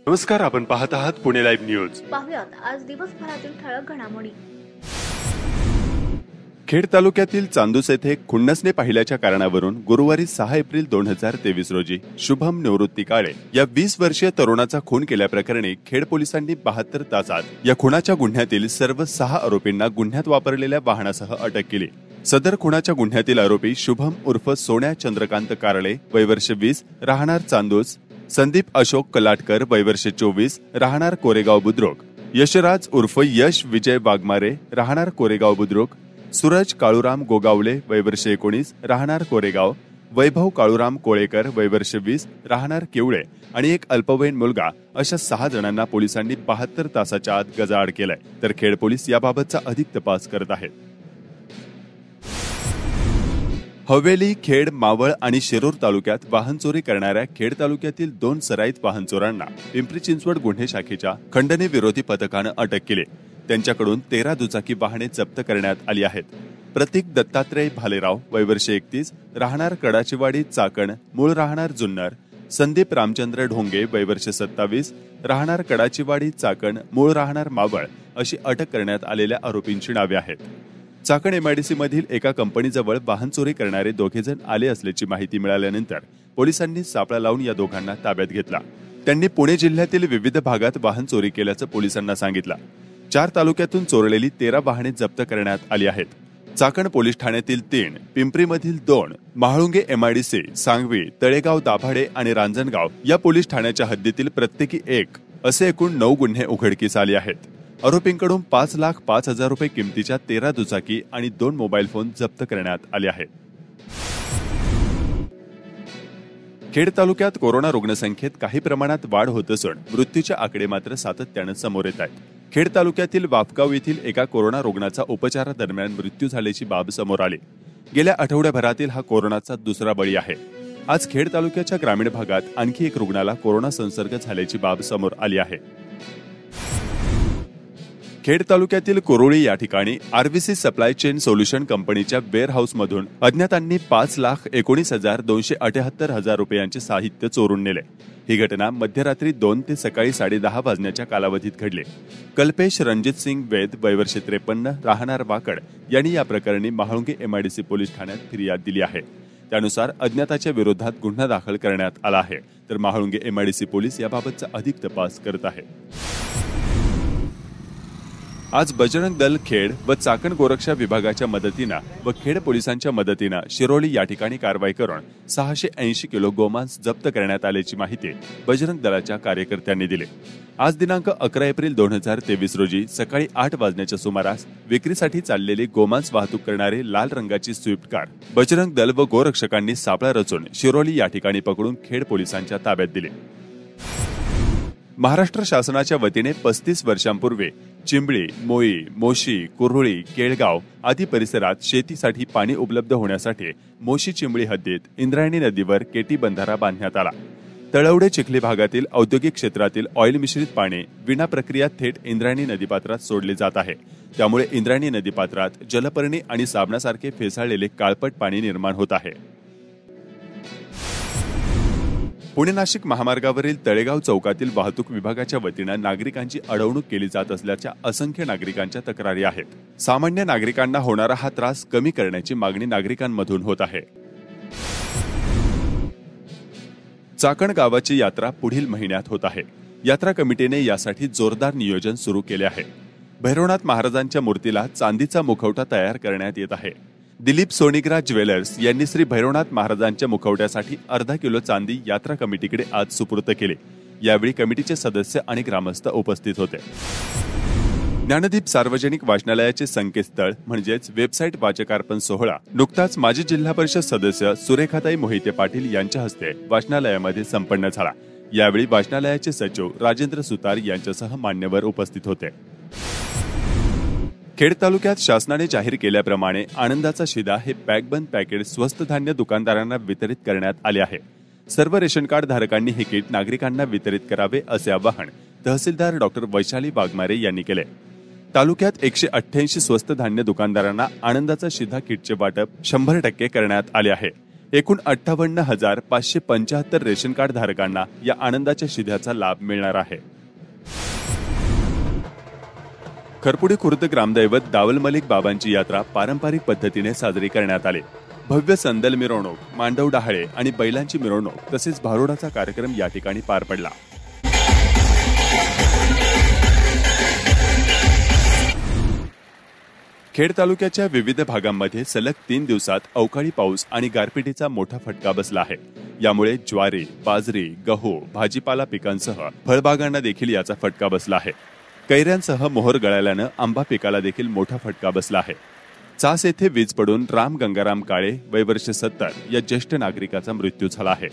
नमस्कार, आपण पाहत आहात पुणे लाईव्ह न्यूज. पाहुयात आज दिवसभरातील ठळक घडामोडी. खेड तालुक्यातील चांदूस येथे खुन्नसने पाहिल्याच्या कारणावरून गुरुवारी 6 एप्रिल 2023 रोजी शुभम निवृत्ती काळे या 20 वर्षीय तरुणाचा खून केल्याप्रकरणी खेड पोलिसांनी 72 तासात या खुनाच्या गुन्ह्यातील सर्व 6 आरोपींना गुन्ह्यात वापरलेल्या वाहनासह अटक केली. सदर खुनाच्या गुन्ह्यातील आरोपी शुभम उर्फ सोन्या चंद्रकांत कारळे, वय वर्ष 20, राहणार चांदूस, संदीप अशोक कलाटकर, वय वर्ष 24, राहणार कोरेगाव बुद्रुक, यशराज उर्फ यश विजय वाघमारे, राहणार कोरेगाव बुद्रुक, सूरज काळूराम गोगावले, वय वर्ष 19, राहणार कोरेगाव, वैभव काळूराम कोळेकर, वय वर्ष 20, राहणार केवळे आणि एक अल्पवयीन मुलगा अशा 6 जणांना पोलिसांनी 72 तासाच्या आत गजाआड केलाय. तर खेड पोलीस याबाबतचा अधिक तपास करत आहेत. हवेली, खेड, मावळ आणि शिरूर तालुक्यात वाहन चोरी करणाऱ्या खेड तालुक्यातील 2 सराईत वाहन चोरांना पिंपरी चिंचवड गुन्हे शाखेच्या खंडणी विरोधी पथकानं अटक केली. त्यांच्याकडून 13 दुचाकी वाहने जप्त करण्यात आली आहेत. प्रतीक दत्तात्रय भालेराव, वय वर्ष 31, राहणार कडाचीवाडी चाकण, मूळ राहणार जुन्नर, संदीप रामचंद्र ढोंगे, वय वर्ष 27, राहणार कडाचीवाडी चाकण, मूळ राहणार मावळ अशी अटक करण्यात आलेल्या आरोपींची नावे आहेत. चाकण एमआयडीसी मधील एका कंपनीजवळ वाहन चोरी करणारे 2 जण आले असल्याची माहिती मिळाल्यानंतर पोलिसांनी सापळा लावून या दोघांना ताब्यात घेतला. त्यांनी पुणे जिल्ह्यातील विविध भागात वाहन चोरी केल्याचं पोलिसांना सांगितलं. 4 तालुक्यातून चोरलेली 13 वाहने जप्त करण्यात आली आहेत. चाकण पोलीस ठाण्यातील 3, पिंपरीमधील 2, म्हाळुंगे एमआयडीसी, सांगवी, तळेगाव, दाभाडे आणि रांजणगाव या पोलीस ठाण्याच्या हद्दीतील प्रत्येकी 1 असे एकूण 9 गुन्हे उघडकीस आले आहेत. आरोपींकडून 5,05,000 रुपये किमतीच्या 13 दुचाकी आणि 2 मोबाईल फोन जप्त करण्यात आले आहेत. खेड तालुक्यात कोरोना रुग्णसंख्येत काही प्रमाणात वाढ होत असून मृत्यूचे आकडे मात्र सातत्याने समोर येत आहेत. खेड तालुक्यातील वाफगाव येथील एका कोरोना रुग्णाचा उपचारादरम्यान मृत्यू झाल्याची बाब समोर आली. गेल्या आठवड्याभरातील हा कोरोनाचा दुसरा बळी आहे. आज खेड तालुक्याच्या ग्रामीण भागात आणखी एक रुग्णाला कोरोना संसर्ग झाल्याची बाब समोर आली आहे. खेड तालुक्यातील कुरोळी या ठिकाणी आरबीसी सप्लाय चेन सोल्युशन कंपनीच्या वेअरहाऊसमधून अज्ञातांनी 5,19,278,000 रुपयांचे साहित्य चोरून नेले. ही घटना मध्यरात्री 2 ते सकाळी 10:30 वाजण्याच्या कालावधीत घडली. कल्पेश रणजित सिंग वेद, वय वर्ष 53, राहणार वाकड यांनी या प्रकरणी म्हाळुंगे एमआयडीसी पोलीस ठाण्यात फिर्याद दिली आहे. त्यानुसार अज्ञाताच्या विरोधात गुन्हा दाखल करण्यात आला आहे. तर म्हाळुंगे एमआयडीसी पोलीस याबाबतचा अधिक तपास करत आहेत. आज बजरंग दल खेड व चाकण गोरक्षा विभागाच्या मदतीनं व खेड पोलिसांच्या मदतीनं शिरोली या ठिकाणी कारवाई करून 680 किलो गोमांस जप्त करण्यात आल्याची माहिती बजरंग दलाच्या कार्यकर्त्यांनी दिली. आज दिनांक 11 एप्रिल 2023 रोजी सकाळी 8 वाजण्याच्या सुमारास विक्रीसाठी चाललेली गोमांस वाहतूक करणारी लाल रंगाची स्विफ्ट कार बजरंग दल व गोरक्षकांनी सापळा रचून शिरोली या ठिकाणी पकडून खेड पोलिसांच्या ताब्यात दिली. महाराष्ट्र शासनाच्या वतीने 35 वर्षांपूर्वी चिंबळी, मोई, मोशी, कुर्हुळी, केळगाव आदी परिसरात शेतीसाठी पाणी उपलब्ध होण्यासाठी मोशी चिंबळी हद्दीत इंद्रायणी नदीवर केटी बंधारा बांधण्यात आला. तळवडे चिखली भागातील औद्योगिक क्षेत्रातील ऑइल मिश्रित पाणी विना प्रक्रिया थेट इंद्रायणी नदीपात्रात सोडले जात आहे. त्यामुळे इंद्रायणी नदीपात्रात जलपर्णी आणि साबणासारखे फेसाळलेले काळपट पाणी निर्माण होत आहे. पुणे नाशिक महामार्गावरील तळेगाव चौकातील वाहतूक विभागाच्या वतीनं नागरिकांची अडवणूक केली जात असल्याच्या असंख्य नागरिकांच्या तक्रारी आहेत. सामान्य नागरिकांना होणारा हा त्रास कमी करण्याची मागणी नागरिकांमधून होत आहे. चाकण गावाची यात्रा पुढील महिन्यात होत आहे. यात्रा कमिटीने यासाठी जोरदार नियोजन सुरू केले आहे. भैरवनाथ महाराजांच्या मूर्तीला चांदीचा मुखवटा तयार करण्यात येत आहे. दिलीप सोनिग्रा ज्वेलर्स यांनी श्री भैरवनाथ महाराजांच्या मुखवट्यासाठी अर्धा किलो चांदी यात्रा कमिटीकडे आज सुपूर्द केली. यावेळी कमिटीचे सदस्य आणि ग्रामस्थ उपस्थित होते. ज्ञानदीप सार्वजनिक वाचनालयाचे संकेतस्थळ म्हणजेच वेबसाईट वाचकार्पण सोहळा नुकताच माजी जिल्हा परिषद सदस्य सुरेखाताई मोहिते पाटील यांच्या हस्ते वाचनालयामध्ये संपन्न झाला. यावेळी वाचनालयाचे सचिव राजेंद्र सुतार यांच्यासह मान्यवर उपस्थित होते. खेड तालुक्यात शासनाने जाहीर केल्याप्रमाणे आनंदाचा शिदा हे पॅकबंद पॅकेट स्वस्त धान्य दुकानदारांना वितरित करण्यात आले आहे. सर्व रेशन कार्ड धारकांनी हे किट नागरिकांना वितरित करावे असे आवाहन तहसीलदार डॉक्टर वैशाली वाघमारे यांनी केले. तालुक्यात 188 स्वस्त धान्य दुकानदारांना आनंदाचा शिधा किटचे वाटप 100% करण्यात आले आहे. एकूण 58,575 रेशन कार्ड धारकांना या आनंदाच्या शिध्याचा लाभ मिळणार आहे. खरपुडी खुर्द ग्रामदैवत दावल मलिक बाबांची यात्रा पारंपरिक पद्धतीने साजरी करण्यात आली. भव्य संदल मिरवणूक, मांडव डहाळे आणि बैलांची मिरवणूक तसेच भारुडाचा कार्यक्रम या ठिकाणी पार पडला. खेड तालुक्याच्या विविध भागांमध्ये सलग 3 दिवसात अवकाळी पाऊस आणि गारपिटीचा मोठा फटका बसला आहे. यामुळे ज्वारी, बाजरी, गहू, भाजीपाला पिकांसह फळबागांना देखील याचा फटका बसला आहे. कैऱ्यांसह मोहर गळाल्यानं आंबा पिकाला देखील मोठा फटका बसला आहे. चास येथे वीज पडून राम गंगाराम काळे वय वर्ष 70 या ज्येष्ठ नागरिकाचा मृत्यू झाला आहे.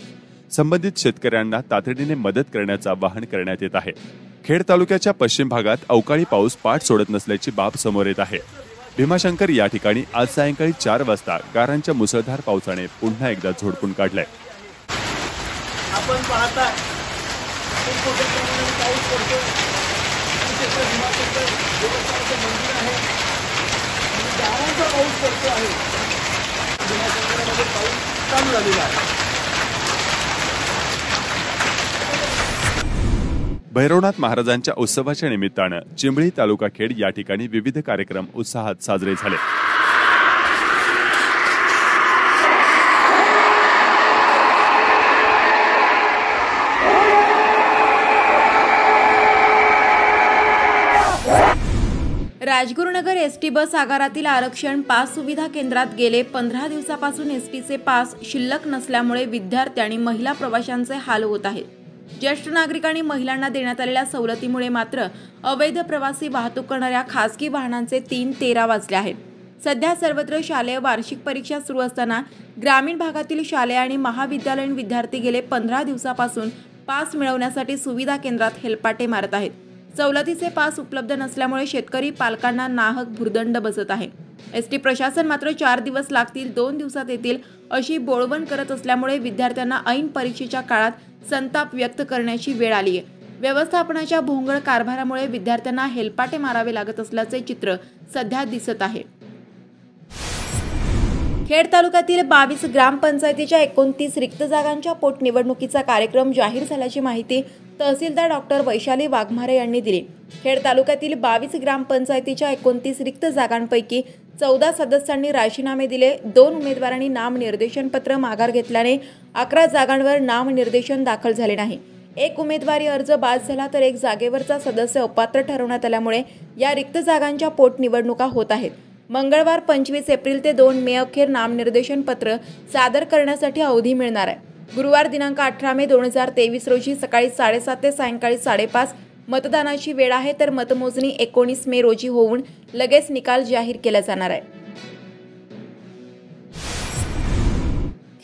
संबंधित शेतकऱ्यांना तातडीने मदत करण्याचं आवाहन करण्यात येत आहे. खेड तालुक्याच्या पश्चिम भागात अवकाळी पाऊस पाठ सोडत नसल्याची बाब समोर येत आहे. भीमाशंकर या ठिकाणी आज सायंकाळी 4 वाजता गारांच्या मुसळधार पावसाने पुन्हा एकदा झोडपून काढलाय. आपण पाहता खूप मोठ्या प्रमाणात पाऊस पडतो. भीमाशंकर देवस्थानाचं मंदिर आहे आणि गारांचा पाऊस पडतो आहे. भीमाशंकरामध्ये पाऊस चालू झालेला आहे. भैरवनाथ महाराजांच्या उत्सवाच्या निमित्तानं चिंबळी तालुका खेड या ठिकाणी विविध कार्यक्रम उत्साहात साजरे झाले. राजगुरुनगर एसटी बस आगारातील आरक्षण पास सुविधा केंद्रात गेले 15 दिवसापासून एसटीचे पास शिल्लक नसल्यामुळे विद्यार्थी आणि महिला प्रवाशांचे हाल होत आहेत. ज्येष्ठ नागरिक आणि महिलांना देण्यात आलेल्या सवलतीमुळे मात्र अवैध प्रवासी वाहतूक करणाऱ्या खासगी वाहनांचे 3:13 वाजले आहेत. सध्या सर्वत्र शालेय वार्षिक परीक्षा सुरू असताना ग्रामीण भागातील शालेय आणि महाविद्यालयीन विद्यार्थी गेले 15 दिवसापासून पास मिळवण्यासाठी सुविधा केंद्रात हेलपाटे मारत आहेत. सवलतीचे पास उपलब्ध नसल्यामुळे शेतकरी पालकांना नाहक भुर्दंड बसत आहे. एसटी प्रशासन मात्र 4 दिवस लागतील, 2 दिवसात येतील अशी बोळवण करत असल्यामुळे विद्यार्थ्यांना ऐन परीक्षेच्या काळात संताप व्यक्त करण्याची वेळ आली आहे. व्यवस्थापनाच्या भोंगळ कारभारामुळे विद्यार्थ्यांना हेलपाटे मारावे लागत असल्याचे चित्र सध्या दिसत आहे. खेड तालुक्यातील 22 ग्रामपंचायतीच्या 29 रिक्त जागांच्या पोटनिवडणुकीचा कार्यक्रम जाहीर झाल्याची माहिती तहसीलदार डॉक्टर वैशाली वाघमारे यांनी दिली. खेड तालुक्यातील 22 ग्रामपंचायतीच्या 29 रिक्त जागांपैकी 14 सदस्यांनी राजीनामे दिले. 2 उमेदवारांनी नामनिर्देशनपत्र माघार घेतल्याने 11 जागांवर नामनिर्देशन दाखल झाले नाही. 1 उमेदवारी अर्ज बाद झाला तर 1 जागेवरचा सदस्य अपात्र ठरवण्यात आल्यामुळे या रिक्त जागांच्या पोटनिवडणुका होत आहेत. मंगळवार 25 एप्रिल ते 2 मे अखेर नामनिर्देशन पत्र सादर करण्यासाठी अवधी मिळणार आहे. गुरुवार दिनांक 18 मे 2023 रोजी सकाळी 7:30 ते सायंकाळी 5:30 मतदानाची वेळ आहे, तर मतमोजणी 19 मे रोजी होऊन लगेच निकाल जाहीर केला जाणार आहे.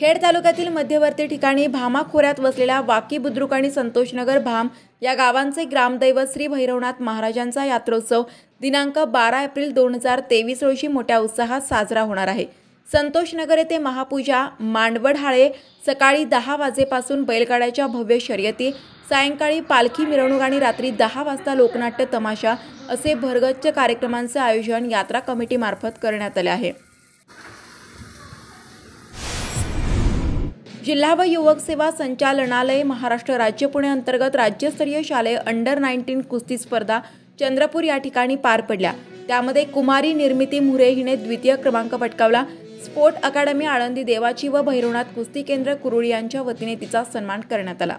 खेड तालुक्यातील मध्यवर्ती ठिकाणी भामा खोऱ्यात वसलेल्या वाकी बुद्रुक आणि संतोषनगर भाम या गावांचे ग्रामदैवत श्री भैरवनाथ महाराजांचा यात्रोत्सव दिनांक 12 एप्रिल 2023 रोजी मोठ्या उत्साहात साजरा होणार आहे. संतोषनगर येथे महापूजा, मांडवढाळे सकाळी 10 वाजेपासून बैलगाड्याच्या भव्य शर्यती, सायंकाळी पालखी मिरवणूक आणि रात्री 10 वाजता लोकनाट्य तमाशा असे भरगच्च कार्यक्रमांचे आयोजन यात्रा कमिटीमार्फत करण्यात आले आहे. जिल्हा व युवक सेवा संचालनालय महाराष्ट्र राज्य पुणे अंतर्गत राज्यस्तरीय शालेय अंडर-19 कुस्ती स्पर्धा चंद्रपूर या ठिकाणी पार पडल्या. त्यामध्ये कुमारी निर्मिती मुरे हिने द्वितीय क्रमांक पटकावला. स्पोर्ट अकादमी आळंदी देवाची व भैरवनाथ कुस्ती केंद्र कुरुळी यांच्या वतीने तिचा सन्मान करण्यात आला.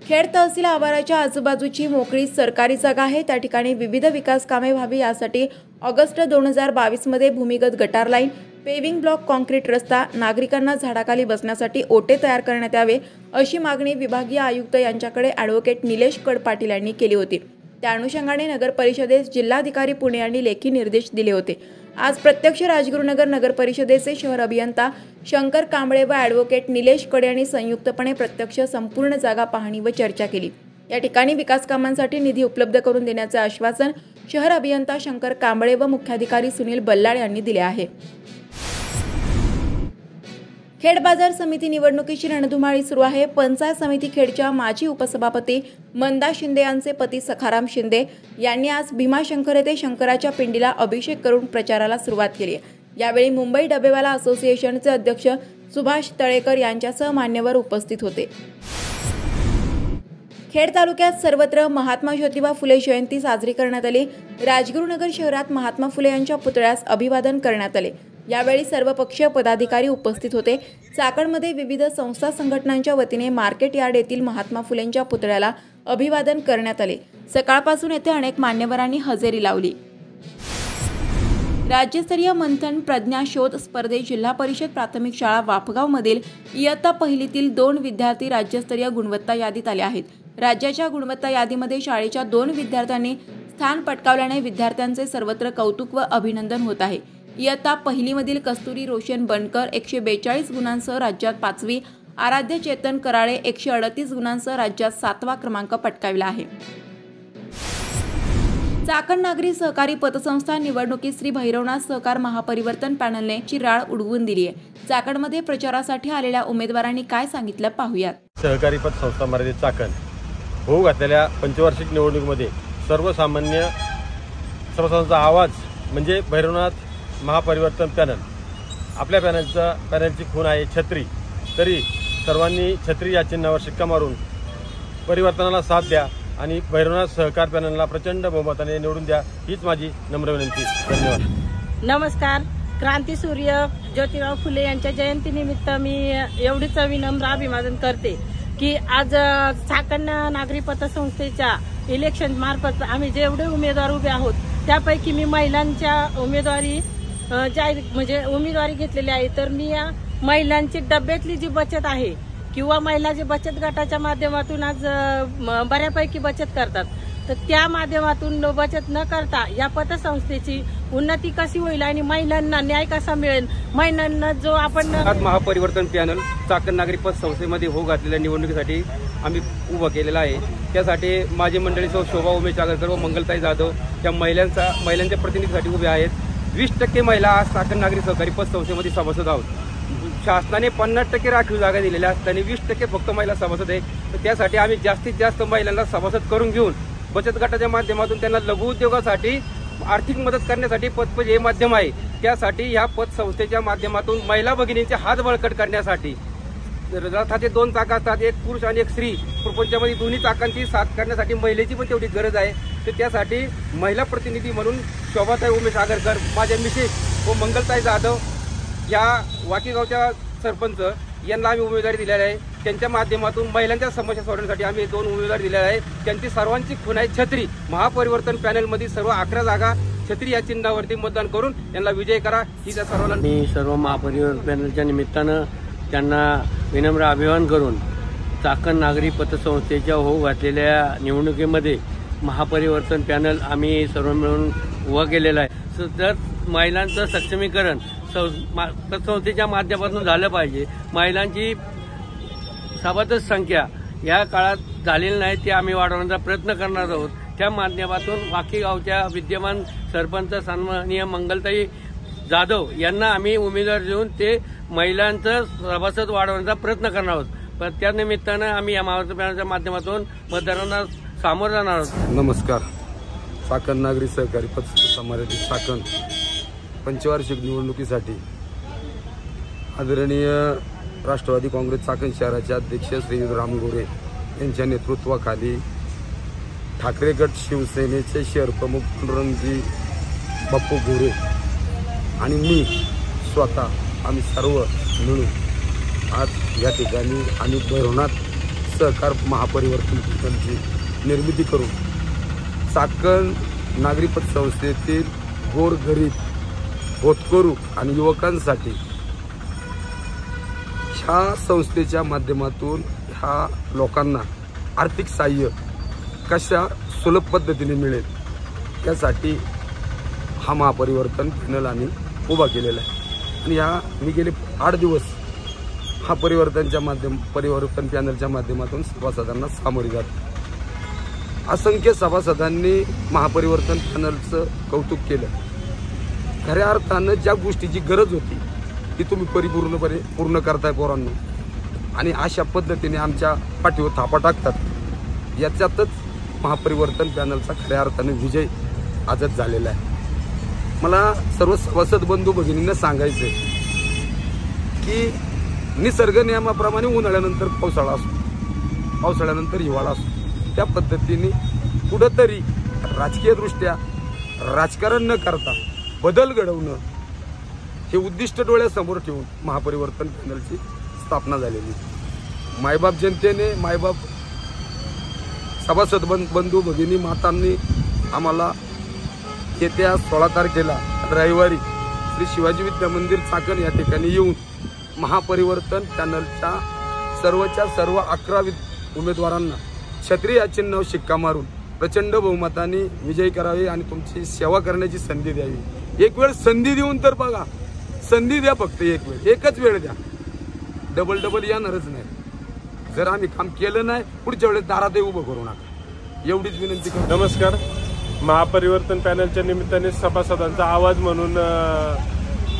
खेड तहसील आवाराच्या आजूबाजूची मोकळी सरकारी जागा आहे, त्या ठिकाणी विविध विकास कामे व्हावी यासाठी ऑगस्ट 2022 मध्ये भूमिगत गटार लाईन, पेव्हिंग ब्लॉक, कॉन्क्रीट रस्ता, नागरिकांना झाडाखाली बसण्यासाठी ओटे तयार करण्यात यावे अशी मागणी विभागीय आयुक्त यांच्याकडे ॲडव्होकेट निलेश कडपाटील यांनी केली होती. त्या अनुषंगाने नगर परिषदेस जिल्हाधिकारी पुणे यांनी लेखी निर्देश दिले होते. आज प्रत्यक्ष राजगुरुनगर नगर परिषदेचे शहर अभियंता शंकर कांबळे व ॲडव्होकेट निलेश कडे यांनी संयुक्तपणे प्रत्यक्ष संपूर्ण जागा पाहणी व चर्चा केली. या ठिकाणी विकास कामांसाठी निधी उपलब्ध करून देण्याचे आश्वासन शहर अभियंता शंकर कांबळे व मुख्याधिकारी सुनील बल्लाळ यांनी दिले आहे. खेड बाजार समिती निवडणुकीची रणधुमाळी सुरू आहे. पंचायत समिती खेडच्या माजी उपसभापती मंदा शिंदे यांचे पती सखाराम शिंदे यांनी आज भीमाशंकर येथे शंकराच्या पिंडीला अभिषेक करून प्रचाराला सुरुवात केली. यावेळी मुंबई डबेवाला असोसिएशनचे अध्यक्ष सुभाष तळेकर यांच्यासह मान्यवर उपस्थित होते। खेड तालुक्यात सर्वत्र महात्मा ज्योतिबा फुले जयंती साजरी करण्यात आली। राजगुरुनगर शहरात महात्मा फुले यांच्या पुतळ्यास अभिवादन करण्यात आले। यावेळी सर्वपक्षीय पदाधिकारी उपस्थित होते। चाकणमध्ये विविध संस्था संघटनांच्या वतीने मार्केट यार्ड येथील महात्मा फुलेंच्या पुतळ्याला अभिवादन करण्यात आले। सकाळपासून येथे अनेक मान्यवरांनी हजेरी लावली। राज्यस्तरीय मंथन प्रज्ञा शोध स्पर्धेत जिल्हा परिषद प्राथमिक शाळा वाफगावमधील इयत्ता पहिलीतील 2 विद्यार्थी राज्यस्तरीय गुणवत्ता यादीत आले आहेत। राज्याच्या गुणवत्ता यादीमध्ये शाळेच्या 2 विद्यार्थ्यांनी स्थान पटकावल्याने विद्यार्थ्यांचे सर्वत्र कौतुक व अभिनंदन होत आहे। इयत्ता पहिलीमधील कस्तुरी रोशन बनकर 142 गुणांसह राज्यात 5वी, आराध्य चेतन कराळे 138 गुणांसह राज्यात 7वा क्रमांक पटकावला आहे। चाकण नागरी सहकारी पतसंस्था निवडणुकीत श्री भैरवनाथ सहकार महापरिवर्तन पॅनलने चिराळ उडवून दिली आहे। चाकणमध्ये प्रचारासाठी आलेल्या उमेदवारांनी काय सांगितलं पाहूयात। सहकारी पतसंस्था मराठी चाकण होऊ घातलेल्या पंचवार्षिक निवडणुकीमध्ये सर्वसामान्य सभासदांचा आवाज म्हणजे भैरवनाथ महापरिवर्तन पॅनल। आपल्या पॅनलची खूण आहे छत्री, तरी सर्वांनी छत्री या चिन्हावर शिक्का मारून परिवर्तनाला साथ द्या आणि भैरवनाथ सहकार पॅनलला प्रचंड बहुमताने निवडून द्या, हीच माझी नम्र विनंती। धन्यवाद। नमस्कार। क्रांतीसूर्य ज्योतिबा फुले यांच्या जयंतीनिमित्त मी एवढीच विनम्र अभिवादन करते की आज चाकण नागरी पतसंस्थेच्या इलेक्शन मार्फत आम्ही जेवढे उमेदवार उभे आहोत त्यापैकी मी महिलांच्या उमेदवारी घेतलेली आहे। तर मी या महिलांची डब्यातली जी बचत आहे किंवा महिला जे बचत गटाच्या माध्यमातून आज बऱ्यापैकी बचत करतात, तर त्या माध्यमातून बचत न करता या पतसंस्थेची उन्नती कशी होईल आणि महिलांना न्याय कसा मिळेल, महिलांना जो आपण महापरिवर्तन पॅनल चाकण नागरी पतसंस्थेमध्ये होऊ घातलेल्या निवडणुकीसाठी आम्ही उभं केलेलं आहे। त्यासाठी माझी मंडळी शोभा उमेश आगरकर व मंगलताई जाधव त्या महिलांच्या प्रतिनिधीसाठी उभे आहेत। 20% महिला आज चाकण नागरी सहकारी पतसंस्थेमध्ये सभासद आहोत। शासनाने 50% राखीव जागा दिलेल्या असताना 20% फक्त महिला सभासद आहे। तर त्यासाठी आम्ही जास्तीत जास्त महिलांना सभासद करून घेऊन बचत गटाच्या माध्यमातून त्यांना लघु उद्योगासाठी आर्थिक मदत करण्यासाठी पतपज हे माध्यम आहे। त्यासाठी या पतसंस्थेच्या माध्यमातून महिला भगिनींचे हात बळकट करण्यासाठी रथाचे 2 चाक असतात, एक पुरुष आणि एक स्त्री, प्रपंचामध्ये दोन्ही चाकांची साथ करण्यासाठी महिलेची पण तेवढी गरज आहे। तर त्यासाठी महिला प्रतिनिधी म्हणून शोभाताई उमेश आगरकर, माझ्या मिसेस व मंगलताई जाधव या वाकीगावच्या सरपंच यांना आम्ही उमेदवारी दिलेली आहे। त्यांच्या माध्यमातून महिलांच्या समस्या सोडवण्यासाठी आम्ही 2 उमेदवार दिलेले आहेत। त्यांची सर्वांची खूण आहे छत्री। महापरिवर्तन पॅनलमध्ये सर्व 11 जागा छत्री या चिन्हावरती मतदान करून यांना विजय करा, ही त्या सर्वांना मी सर्व महापरिवर्तन पॅनलच्या निमित्तानं त्यांना विनम्र अभिवादन करून चाकण नागरी पतसंस्थेच्या होऊ घातलेल्या निवडणुकीमध्ये महापरिवर्तन पॅनल आम्ही सर्व मिळून उभा केलेला आहे। तर महिलांचं सक्षमीकरण पतसंस्थेच्या माध्यमातून झालं पाहिजे। महिलांची सभासद संख्या या काळात झालेली नाही, ते आम्ही वाढवण्याचा प्रयत्न करणार आहोत। त्या माध्यमातून वाकीगावच्या विद्यमान सरपंच सन्माननीय मंगलताई जाधव यांना आम्ही उमेदवार देऊन ते महिलांचं सभासद वाढवण्याचा प्रयत्न करणार आहोत। पण त्या निमित्तानं आम्ही या महापरिवर्तन पॅनलच्या माध्यमातून मतदारांना सामोरं जाणार आहोत। नमस्कार। चाकण नागरी सहकारी पतसंस्था मराठी चाकण पंचवार्षिक निवडणुकीसाठी आदरणीय राष्ट्रवादी काँग्रेस चाकण शहराचे अध्यक्ष श्री राम गोरे यांच्या नेतृत्वाखाली ठाकरे गट शिवसेनेचे शहर प्रमुख पांडुरंगजी बाप्पू गोरे आणि मी स्वतः आम्ही सर्व मिळून आज या ठिकाणी आम्ही भैरवनाथ सहकार महापरिवर्तन पॅनलची निर्मिती करून चाकण नागरी पतसंस्थेतील गोरगरीब होतकरू आणि युवकांसाठी ह्या संस्थेच्या माध्यमातून ह्या लोकांना आर्थिक सहाय्य कशा सुलभ पद्धतीने मिळेल यासाठी हा महापरिवर्तन पॅनल आम्ही उभा केलेला आहे। आणि मी गेले 8 दिवस हा परिवर्तन पॅनलच्या माध्यमातून सभासदांना सामोरे जातो। असंख्य सभासदांनी महापरिवर्तन पॅनलचं कौतुक केलं। खऱ्या अर्थानं ज्या गोष्टीची गरज होती ती तुम्ही परिपूर्णपणे पूर्ण करताय पोरांनो, आणि अशा पद्धतीने आमच्या पाठीवर थापा टाकतात। याच्यातच महापरिवर्तन पॅनलचा खऱ्या अर्थाने विजय आजच झालेला आहे। मला सर्व सभासद बंधू भगिनींना सांगायचं आहे की निसर्ग नियमाप्रमाणे उन्हाळ्यानंतर पावसाळा असतो, पावसाळ्यानंतर हिवाळा असतो, त्या पद्धतीने कुठंतरी राजकीयदृष्ट्या राजकारण न करता बदल घडवणं हे उद्दिष्ट डोळ्यासमोर ठेवून महापरिवर्तन पॅनलची स्थापना झालेली. मायबाप जनतेने, मायबाप सभासद बंधू भगिनी मातांनी आम्हाला येत्या 16 तारखेला रविवारी श्री शिवाजी विद्या मंदिर चाकण या ठिकाणी येऊन महापरिवर्तन पॅनलच्या सर्वच्या सर्व 11 उमेदवारांना छत्री या चिन्हावर शिक्का मारून प्रचंड बहुमताने विजयी करावे आणि तुमची सेवा करण्याची संधी द्यावी. एक वेळ संधी देऊन तर बघा, संधी द्या, फक्त एक वेळ, एकच वेळ द्या, डबल येणारच नाही. जर आम्ही काम केलं नाही पुढच्या वेळेस दारात उभं करू नका, एवढीच विनंती करतो. नमस्कार. महापरिवर्तन पॅनलच्या निमित्ताने सभासदांचा आवाज म्हणून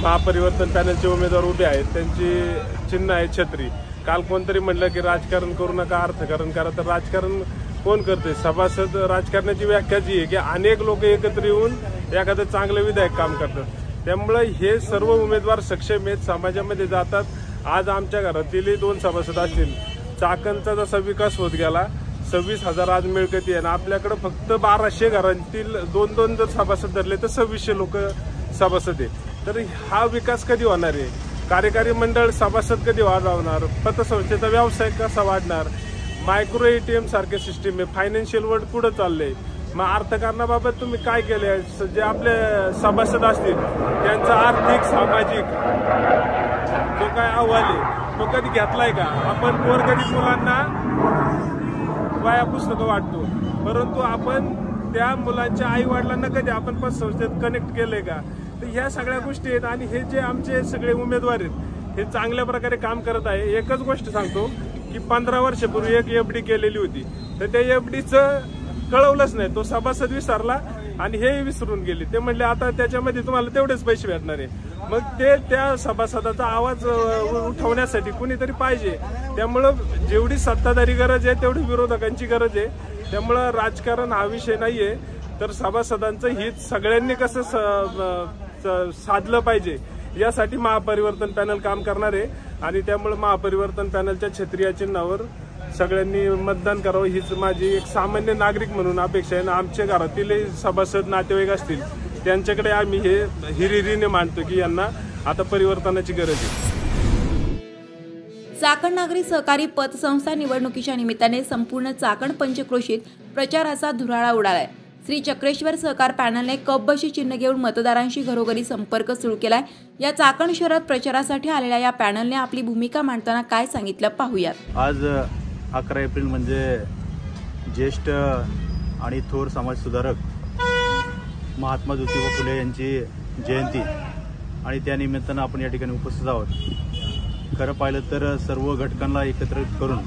महापरिवर्तन पॅनलचे उमेदवार उभे आहेत. त्यांची चिन्ह आहे छत्री. काल कोणतरी म्हणलं की राजकारण करू नका, अर्थकारण करा. तर राजकारण कोण करते? सभासद. राजकारणाची व्याख्या जी आहे की अनेक लोक एकत्र येऊन एखादं चांगलं विधायक काम करतात. त्यामुळे हे सर्व उमेदवार सक्षम आहेत, समाजामध्ये जातात. आज आमच्या घरातील 2 सभासद असतील. चाकणचा जसा विकास होत गेला, 26,000 आज मिळकती आहे आणि आपल्याकडे फक्त 1200 घरांतील 2-2 जर सभासद धरले तर 2600 लोक सभासद आहेत. तर हा विकास कधी होणार आहे? कार्यकारी मंडळ सभासद कधी वाढवणार? पतसंस्थेचा व्यवसाय कसा वाढणार? मायक्रो ATM सारखे सिस्टीम आहे. फायनान्शियल वर्ल्ड पुढे चाललंय. मग अर्थकारणाबाबत तुम्ही काय केले? जे आपले सभासद असतील त्यांचा आर्थिक सामाजिक जो काय अहवाल आहे तो कधी घेतलाय का? आपण गोरगरीब मुलांना वह्या पुस्तकं वाटतो, परंतु आपण त्या मुलांच्या आई वडिलांना कधी आपण पतसंस्थेत कनेक्ट केलंय का? तर ह्या सगळ्या गोष्टी आहेत आणि हे जे आमचे सगळे उमेदवार आहेत हे चांगल्या प्रकारे काम करत आहे. एकच गोष्ट सांगतो की 15 वर्षापूर्वी एक FD केलेली होती, तर त्या FDचं कळवलंच नाही. तो सभासद विसरला आणि हे विसरून गेले. ते म्हणले आता त्याच्यामध्ये तुम्हाला तेवढेच पैसे भेटणार आहे. मग ते त्या सभासदाचा आवाज उठवण्यासाठी कुणीतरी पाहिजे. त्यामुळं जेवढी सत्ताधारी गरज आहे तेवढी विरोधकांची गरज आहे. त्यामुळं राजकारण हा विषय नाहीये, तर सभासदांचं हित सगळ्यांनी कसं साधलं पाहिजे यासाठी महापरिवर्तन पॅनल काम करणार आहे. आणि त्यामुळे महापरिवर्तन पॅनलच्या छत्री चिन्हावर सगळ्यांनी मतदान करावं हीच माझी एक सामान्य नागरिक म्हणून अपेक्षा आहे. आमच्या घरातील सभासद नातेवाईक असतील त्यांच्याकडे आम्ही हे हिरिरीने मांडतो की यांना आता परिवर्तनाची गरज आहे. चाकण नागरी सहकारी पतसंस्था निवडणुकीच्या निमित्ताने संपूर्ण चाकण पंचक्रोशीत प्रचाराचा धुराळा उडालाय. श्री चक्रेश्वर सहकार पॅनलने कपबशी चिन्ह घेऊन मतदारांशी घरोघरी संपर्क सुरू केलाय. या चाकण शहरात प्रचारासाठी आलेल्या या पॅनलने आपली भूमिका मांडताना काय सांगितलं पाहूयात. आज 11 एप्रिल म्हणजे ज्येष्ठ आणि थोर समाजसुधारक महात्मा ज्योतिबा फुले यांची जयंती आणि त्या निमित्तानं आपण या ठिकाणी उपस्थित आहोत. खरं पाहिलं तर सर्व घटकांना एकत्रित करून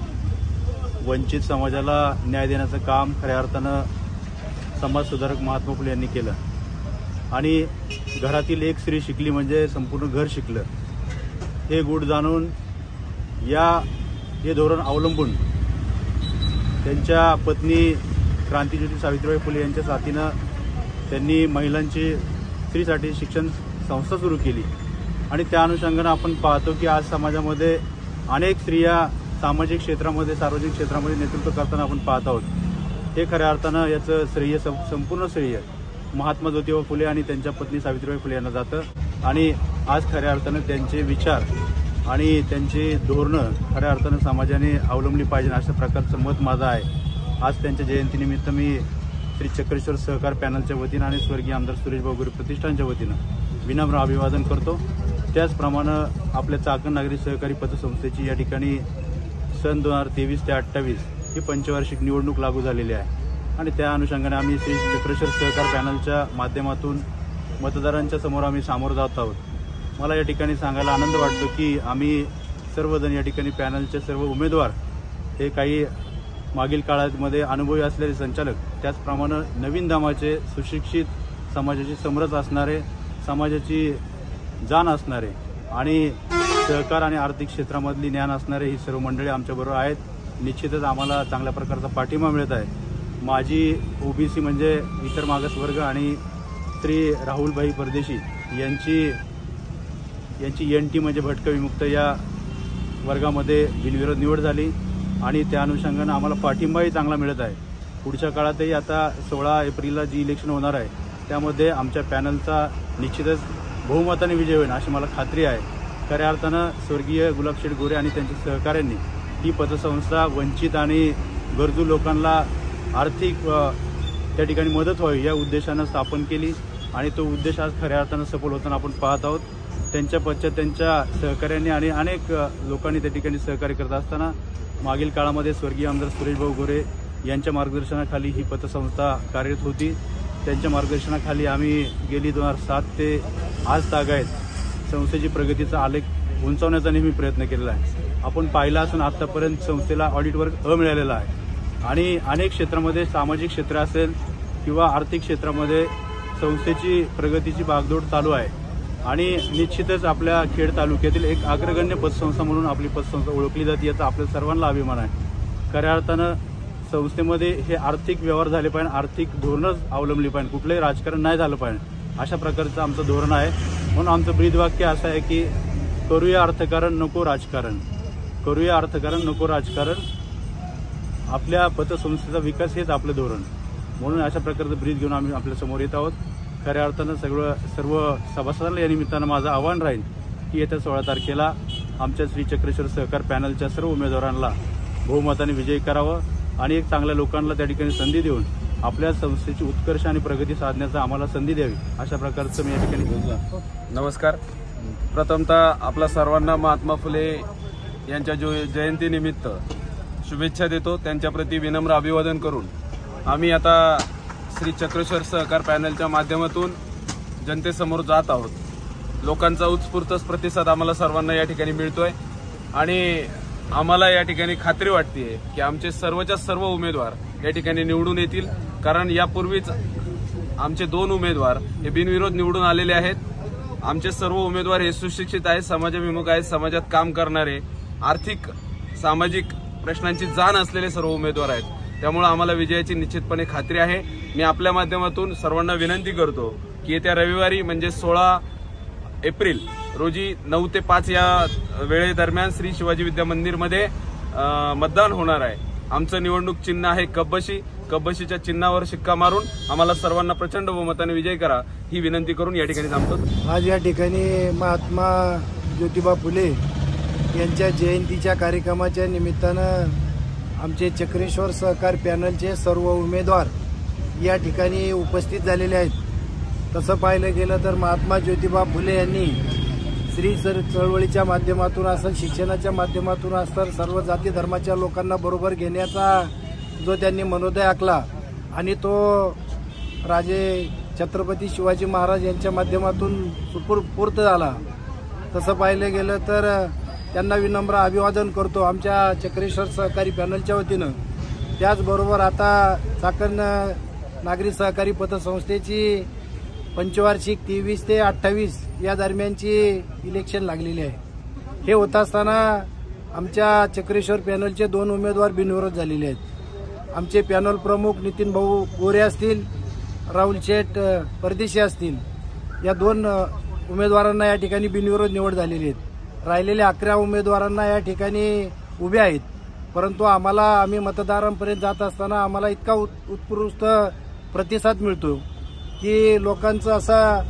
वंचित समाजाला न्याय देण्याचं काम खऱ्या अर्थानं समाजसुधारक महात्मा फुले यांनी केलं. आणि घरातील एक स्त्री शिकली म्हणजे संपूर्ण घर शिकलं, हे गुढ जाणून हे धोरण अवलंबून त्यांच्या पत्नी क्रांतिज्योती सावित्रीबाई फुले यांच्या साथीनं त्यांनी महिलांची स्त्रीसाठी शिक्षण संस्था सुरू केली. आणि त्या अनुषंगानं आपण पाहतो की आज समाजामध्ये अनेक स्त्रिया सामाजिक क्षेत्रामध्ये, सार्वजनिक क्षेत्रामध्ये नेतृत्व करताना आपण पाहत आहोत. हे खऱ्या अर्थानं याचं श्रेय, संपूर्ण श्रेय महात्मा ज्योतिबा फुले आणि त्यांच्या पत्नी सावित्रीबाई फुले यांना जातं. आणि आज खऱ्या अर्थानं त्यांचे विचार आणि त्यांची धोरणं खऱ्या अर्थानं समाजाने अवलंबली पाहिजे अशा प्रकारचं मत माझं आहे. आज त्यांच्या जयंतीनिमित्त मी श्री चक्रेश्वर सहकार पॅनलच्या वतीनं आणि स्वर्गीय आमदार सुरेश बाबुरे प्रतिष्ठानच्या वतीनं विनम्र अभिवादन करतो. त्याचप्रमाणे आपल्या चाकण नागरी सहकारी पतसंस्थेची या ठिकाणी सन 2023 ते 28 ही पंचवार्षिक निवडणूक लागू झालेली आहे. आणि त्या अनुषंगाने आम्ही श्री चक्रेश्वर सहकार पॅनलच्या माध्यमातून मतदारांच्या समोर आम्ही सामोरं जात आहोत. मला या ठिकाणी सांगायला आनंद वाटतो की आम्ही सर्वजण या ठिकाणी पॅनलचे सर्व उमेदवार हे काही मागील काळामध्ये अनुभवी असलेले संचालक, त्याचप्रमाणे नवीन दमाचे सुशिक्षित, समाजाची समरस असणारे, समाजाची जाण असणारे आणि सहकार आणि आर्थिक क्षेत्रामधली ज्ञान असणारे ही सर्व मंडळी आमच्याबरोबर आहेत. निश्चितच आम्हाला चांगल्या प्रकारचा पाठिंबा मिळत आहे. माझी OBC म्हणजे इतर मागासवर्ग आणि श्री राहुलभाई परदेशी यांची NT म्हणजे भटकं विमुक्त या वर्गामध्ये बिनविरोध निवड झाली आणि त्या अनुषंगानं आम्हाला पाठिंबाही चांगला मिळत आहे. पुढच्या काळातही आता 16 एप्रिलला जी इलेक्शन होणार आहे त्यामध्ये आमच्या पॅनलचा निश्चितच बहुमताने विजय होईल अशी मला खात्री आहे. खऱ्या अर्थानं स्वर्गीय गुलाबशेठ गोरे आणि त्यांच्या सहकाऱ्यांनी ही पतसंस्था वंचित आणि गरजू लोकांना आर्थिक त्या ठिकाणी मदत व्हावी या उद्देशानं स्थापन केली आणि तो उद्देश आज खऱ्या अर्थानं सफल होताना आपण पाहत आहोत. त्यांच्या पश्चात त्यांच्या सहकार्यांनी आणि अनेक लोकांनी त्या ठिकाणी सहकार्य करत असताना मागील काळामध्ये स्वर्गीय आमदार सुरेशभाऊ गोरे यांच्या मार्गदर्शनाखाली ही पतसंस्था कार्यरत होती. त्यांच्या मार्गदर्शनाखाली आम्ही गेली 2007 ते आज तागायत संस्थेची प्रगतीचा आलेख उंचावण्याचा नेहमी प्रयत्न केलेला आहे. आपण पाहिला असून आत्तापर्यंत संस्थेला ऑडिट वर्ग मिळालेला आहे आणि अनेक क्षेत्रामध्ये सामाजिक क्षेत्र असेल किंवा आर्थिक क्षेत्रामध्ये संस्थेची प्रगतीची बागदौड चालू आहे आणि निश्चितच आपल्या खेड तालुक्यातील एक अग्रगण्य पतसंस्था म्हणून आपली पतसंस्था ओळखली जाते याचा आपल्या सर्वांना अभिमान आहे. खऱ्या अर्थानं संस्थेमध्ये हे आर्थिक व्यवहार झाले पाहिजे, आर्थिक धोरणच अवलंबली पाहिजे, कुठलंही राजकारण नाही झालं पाहिजे अशा प्रकारचं आमचं धोरण आहे. म्हणून आमचं ब्रीदवाक्य असं आहे की करूया अर्थकारण नको राजकारण, करूया अर्थकारण नको राजकारण, आपल्या पतसंस्थेचा विकास हेच आपलं धोरण. म्हणून अशा प्रकारचं ब्रीद घेऊन आम्ही आपल्या समोर येत आहोत. खऱ्या अर्थानं सर्व सभासदांना या निमित्तानं माझं आव्हान राहील की येत्या 16 तारखेला आमच्या श्री चक्रेश्वर सहकार पॅनलच्या सर्व उमेदवारांना बहुमताने विजयी करावं आणि एक चांगल्या लोकांना त्या ठिकाणी संधी देऊन आपल्या संस्थेची उत्कर्ष आणि प्रगती साधण्याचा आम्हाला संधी द्यावी अशा प्रकारचं मी या ठिकाणी. नमस्कार. प्रथमतः आपल्या सर्वांना महात्मा फुले यांच्या जयंतीनिमित्त शुभेच्छा देतो. त्यांच्याप्रती विनम्र अभिवादन करून आम्ही आता श्री चक्रेश्वर सहकार पॅनलच्या माध्यमातून जनतेसमोर जात आहोत. लोकांचा उत्स्फूर्त प्रतिसाद आम्हाला सर्वांना या ठिकाणी मिळतोय आणि आम्हाला या ठिकाणी खात्री वाटते की आमचे सर्वच्या सर्व उमेदवार या ठिकाणी निवडून येतील. कारण यापूर्वीच आमचे 2 उमेदवार हे बिनविरोध निवडून आलेले आहेत. आमचे सर्व उमेदवार हे सुशिक्षित आहेत, समाजाभिमुख आहेत, समाजात काम करणारे, आर्थिक सामाजिक प्रश्नांची जाण असलेले सर्व उमेदवार आहेत. त्यामुळे आम्हाला विजयाची निश्चितपणे खात्री आहे. मी आपल्या माध्यमातून सर्वांना विनंती करतो की येत्या रविवारी म्हणजे 16 एप्रिल रोजी 9 ते 5 या वेळेदरम्यान श्री शिवाजी विद्या मंदिरमध्ये मतदान होणार आहे. आमचं निवडणूक चिन्ह आहे कब्बशी. कब्बशीच्या चिन्हावर शिक्का मारून आम्हाला सर्वांना प्रचंड बहुमताने विजय करा ही विनंती करून या ठिकाणी थांबतो. आज या ठिकाणी महात्मा ज्योतिबा फुले यांच्या जयंतीच्या कार्यक्रमाच्या निमित्तानं आमचे चक्रेश्वर सहकार पॅनलचे सर्व उमेदवार या ठिकाणी उपस्थित झालेले आहेत. तसं पाहिलं गेलं तर महात्मा ज्योतिबा फुले यांनी स्त्री चळवळीच्या माध्यमातून असेल, शिक्षणाच्या माध्यमातून असेल, सर्व जाती धर्माच्या लोकांना बरोबर घेण्याचा जो त्यांनी मनोदय आखला आणि तो राजे छत्रपती शिवाजी महाराज यांच्या माध्यमातून पूर्ण झाला. तसं पाहिलं गेलं तर त्यांना विनम्र अभिवादन करतो आमच्या चक्रेश्वर सहकारी पॅनलच्या वतीनं. त्याचबरोबर आता चाकण नागरी सहकारी पतसंस्थेची पंचवार्षिक 23 ते 28 या दरम्यानची इलेक्शन लागलेली आहे. हे होत असताना आमच्या चक्रेश्वर पॅनलचे 2 उमेदवार बिनविरोध झालेले आहेत. आमचे पॅनल प्रमुख नितीन भाऊ गोरे असतील, राहुल शेठ परदेशी असतील, या 2 उमेदवारांना या ठिकाणी बिनविरोध निवड झालेली आहेत. राहिलेल्या 11 उमेदवारांना या ठिकाणी उभे आहेत. परंतु आम्ही मतदारांपर्यंत जात असताना आम्हाला इतका उत्स्फूर्त प्रतिसाद मिळतो की लोकांचं असा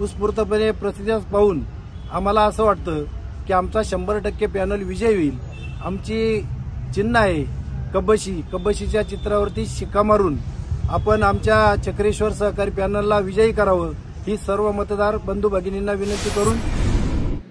उत्स्फूर्तपणे प्रतिसाद पाहून आम्हाला असं वाटतं की आमचा 100% पॅनल विजय होईल. आमची चिन्ह आहे कब्बशीच्या चित्रावरती शिक्का मारून आपण आमच्या चक्रेश्वर सहकारी पॅनलला विजयी करावं ही सर्व मतदार बंधू भगिनींना विनंती करून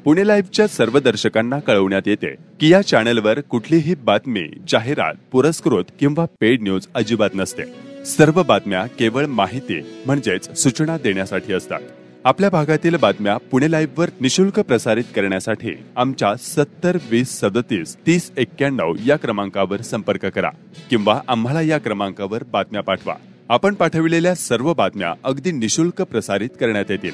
पुणे लाईव्हच्या सर्व दर्शकांना कळवण्यात येते की या चॅनलवर कुठलीही बातमी, जाहिरात, पुरस्कृत किंवा पेड न्यूज अजिबात नसते. सर्व बातम्या केवळ माहिती म्हणजेच सूचना देण्यासाठी असतात. आपल्या भागातील बातम्या पुणे लाईव्हवर निशुल्क प्रसारित करण्यासाठी आमच्या 70 20 37 30 91 या क्रमांकावर संपर्क करा किंवा आम्हाला या क्रमांकावर बातम्या पाठवा. आपण पाठविलेल्या सर्व बातम्या अगदी निशुल्क प्रसारित करण्यात येतील.